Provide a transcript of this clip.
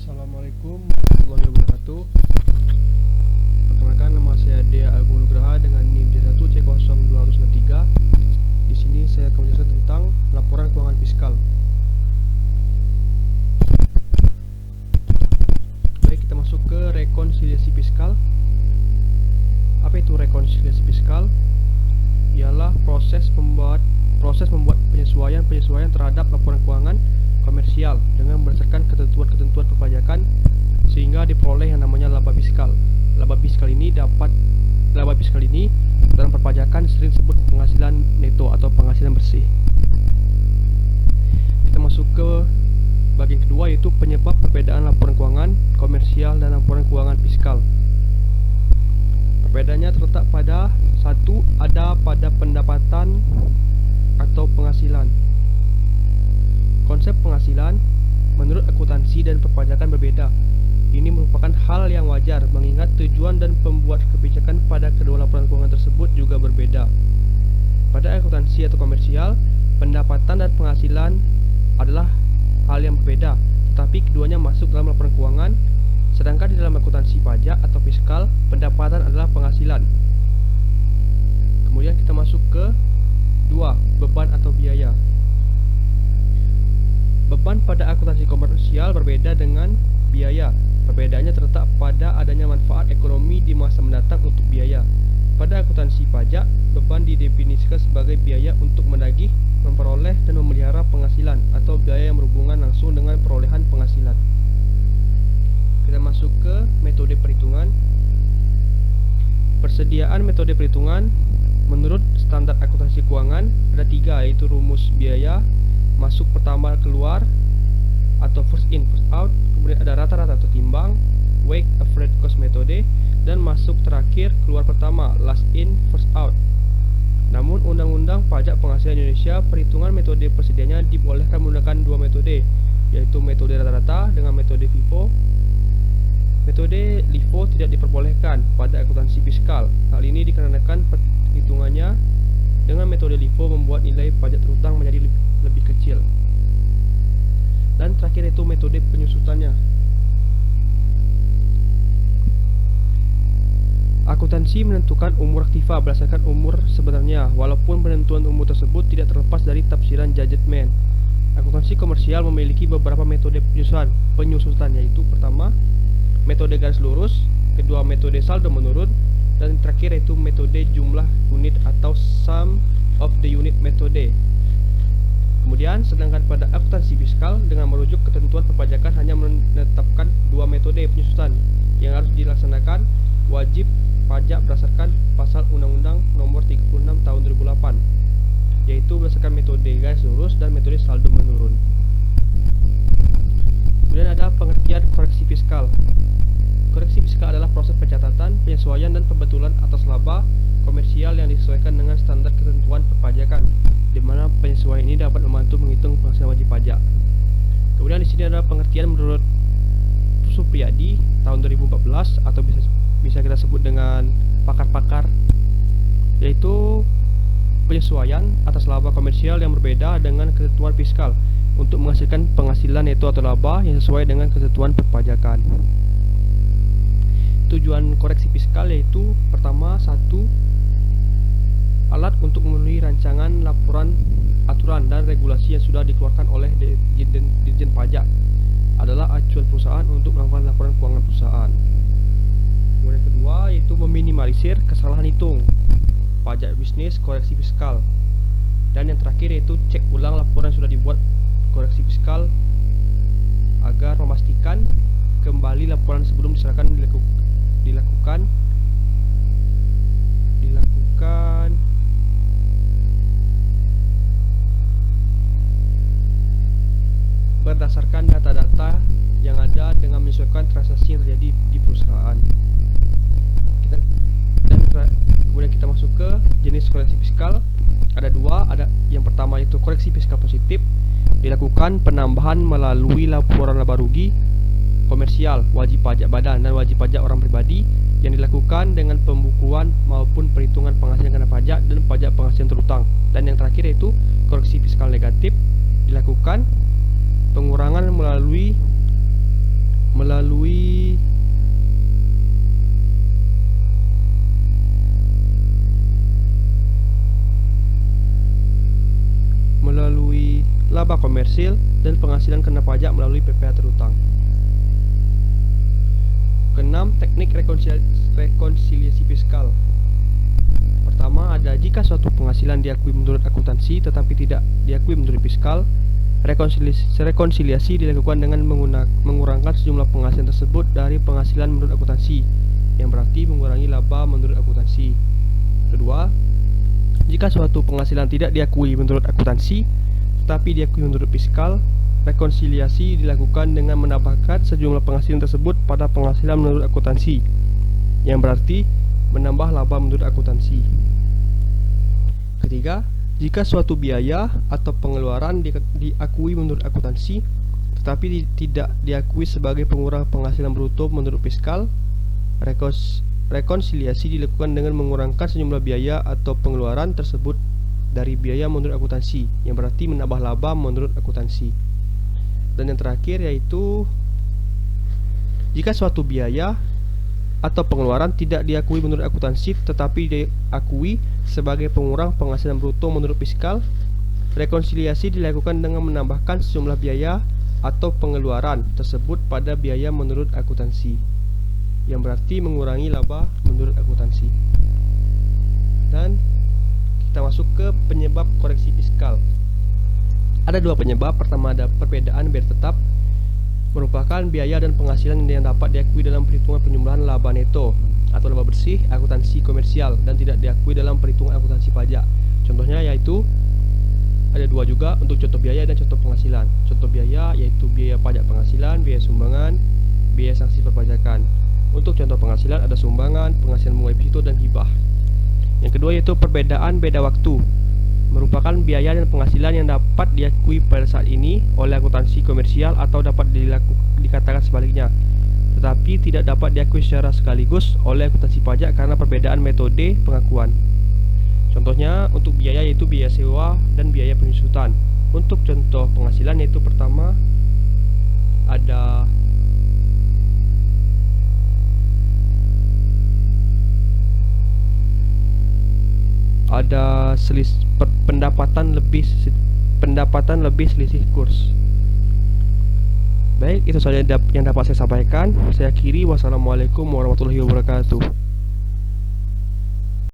Assalamualaikum warahmatullahi wabarakatuh. Perkenalkan, nama saya Dea Agung Nugraha dengan NIM D1C0203. Di sini saya akan menjelaskan tentang laporan keuangan fiskal. Baik, kita masuk ke rekonsiliasi fiskal. Apa itu rekonsiliasi fiskal? Ialah proses membuat penyesuaian terhadap laporan keuangan komersial dengan berdasarkan ketentuan-ketentuan perpajakan sehingga diperoleh yang namanya laba fiskal. Laba fiskal ini dalam perpajakan sering disebut penghasilan neto atau penghasilan bersih. Kita masuk ke bagian kedua, yaitu penyebab perbedaan laporan keuangan komersial dan laporan keuangan fiskal. Perbedaannya terletak pada satu, ada pada pendapatan atau penghasilan. Konsep penghasilan menurut akuntansi dan perpajakan berbeda. Ini merupakan hal yang wajar mengingat tujuan dan pembuat kebijakan pada kedua laporan keuangan tersebut juga berbeda. Pada akuntansi atau komersial, pendapatan dan penghasilan adalah hal yang berbeda, tetapi keduanya masuk dalam laporan keuangan. Sedangkan di dalam akuntansi pajak atau fiskal, pendapatan adalah penghasilan. Kemudian kita masuk ke 2, beban atau biaya. Beban pada akuntansi komersial berbeda dengan biaya. Perbedaannya terletak pada adanya manfaat ekonomi di masa mendatang untuk biaya. Pada akuntansi pajak, beban didefinisikan sebagai biaya untuk menagih, memperoleh, dan memelihara penghasilan atau biaya yang berhubungan langsung dengan perolehan penghasilan. Kita masuk ke metode perhitungan. Persediaan metode perhitungan menurut standar akuntansi keuangan ada 3, yaitu rumus biaya, masuk pertama keluar atau first in first out, kemudian ada rata-rata atau timbang, weight average cost metode, dan masuk terakhir keluar pertama, last in first out. Namun Undang-Undang Pajak Penghasilan Indonesia, perhitungan metode persediaannya dibolehkan menggunakan 2 metode, yaitu metode rata-rata dengan metode FIFO. Metode LIFO tidak diperbolehkan pada akuntansi fiskal. Hal ini dikarenakan perhitungannya dengan metode LIFO membuat nilai pajak terhutang menjadi lebih kecil. Dan terakhir itu metode penyusutannya. Akuntansi menentukan umur aktiva berdasarkan umur sebenarnya, walaupun penentuan umur tersebut tidak terlepas dari tafsiran judgment. Akuntansi komersial memiliki beberapa metode penyusutan, yaitu pertama, metode garis lurus, kedua metode saldo menurun, dan terakhir yaitu metode jumlah unit atau sum of the unit metode. Kemudian, sedangkan pada akuntansi fiskal dengan merujuk ketentuan perpajakan hanya menetapkan 2 metode penyusutan yang harus dilaksanakan wajib pajak berdasarkan pasal Undang-Undang Nomor 36 Tahun 2008, yaitu berdasarkan metode garis lurus dan metode saldo menurun. Kemudian ada pengertian koreksi fiskal. Koreksi fiskal adalah proses pencatatan, penyesuaian, dan pembetulan atas laba komersial yang disesuaikan dengan standar ketentuan perpajakan, di mana penyesuaian ini dapat membantu menghitung penghasilan wajib pajak. Kemudian di sini ada pengertian menurut Supriyadi tahun 2014 atau bisa kita sebut dengan pakar-pakar, yaitu penyesuaian atas laba komersial yang berbeda dengan ketentuan fiskal untuk menghasilkan penghasilan neto atau laba yang sesuai dengan ketentuan perpajakan. Tujuan koreksi fiskal yaitu pertama, 1, alat untuk memenuhi rancangan laporan, aturan, dan regulasi yang sudah dikeluarkan oleh Dirjen Pajak adalah acuan perusahaan untuk melakukan laporan keuangan perusahaan. Kemudian kedua yaitu meminimalisir kesalahan hitung pajak bisnis koreksi fiskal. Dan yang terakhir yaitu cek ulang laporan yang sudah dibuat koreksi fiskal agar memastikan kembali laporan sebelum diserahkan dilakukan berdasarkan data-data yang ada dengan menyesuaikan transaksi yang terjadi di perusahaan. Kemudian kita masuk ke jenis koreksi fiskal. Ada 2, ada yang pertama yaitu koreksi fiskal positif, dilakukan penambahan melalui laporan laba rugi komersial, wajib pajak badan, dan wajib pajak orang pribadi yang dilakukan dengan pembukuan maupun perhitungan penghasilan kena pajak dan pajak penghasilan terhutang. Dan yang terakhir yaitu koreksi fiskal negatif, dilakukan pengurangan melalui laba komersil dan penghasilan kena pajak melalui PPh terutang. Keenam, teknik rekonsiliasi fiskal. Pertama, ada jika suatu penghasilan diakui menurut akuntansi tetapi tidak diakui menurut fiskal, rekonsiliasi dilakukan dengan mengurangkan sejumlah penghasilan tersebut dari penghasilan menurut akuntansi, yang berarti mengurangi laba menurut akuntansi. Kedua, jika suatu penghasilan tidak diakui menurut akuntansi tetapi diakui menurut fiskal, rekonsiliasi dilakukan dengan menambahkan sejumlah penghasilan tersebut pada penghasilan menurut akuntansi, yang berarti menambah laba menurut akuntansi. Ketiga, jika suatu biaya atau pengeluaran diakui menurut akuntansi tetapi tidak diakui sebagai pengurang penghasilan bruto menurut fiskal, rekonsiliasi dilakukan dengan mengurangkan sejumlah biaya atau pengeluaran tersebut dari biaya menurut akuntansi, yang berarti menambah laba menurut akuntansi. Dan yang terakhir yaitu jika suatu biaya atau pengeluaran tidak diakui menurut akuntansi tetapi diakui sebagai pengurang penghasilan bruto menurut fiskal, rekonsiliasi dilakukan dengan menambahkan sejumlah biaya atau pengeluaran tersebut pada biaya menurut akuntansi, yang berarti mengurangi laba menurut akuntansi. Dan kita masuk ke penyebab koreksi fiskal. Ada dua penyebab. Pertama, ada perbedaan biaya tetap, merupakan biaya dan penghasilan yang dapat diakui dalam perhitungan penjumlahan laba neto atau laba bersih akuntansi komersial dan tidak diakui dalam perhitungan akuntansi pajak. Contohnya yaitu ada dua juga untuk contoh biaya dan contoh penghasilan. Contoh biaya yaitu biaya pajak penghasilan, biaya sumbangan, biaya sanksi perpajakan. Untuk contoh penghasilan ada sumbangan, penghasilan bunga deposito, dan hibah. Yang kedua yaitu perbedaan beda waktu, merupakan biaya dan penghasilan yang dapat diakui pada saat ini oleh akuntansi komersial atau dapat dikatakan sebaliknya, tetapi tidak dapat diakui secara sekaligus oleh akuntansi pajak karena perbedaan metode pengakuan. Contohnya untuk biaya yaitu biaya sewa dan biaya penyusutan. Untuk contoh penghasilan yaitu pertama ada pendapatan lebih selisih kurs. Baik, itu saja yang dapat saya sampaikan. Saya akhiri. Wassalamualaikum warahmatullahi wabarakatuh.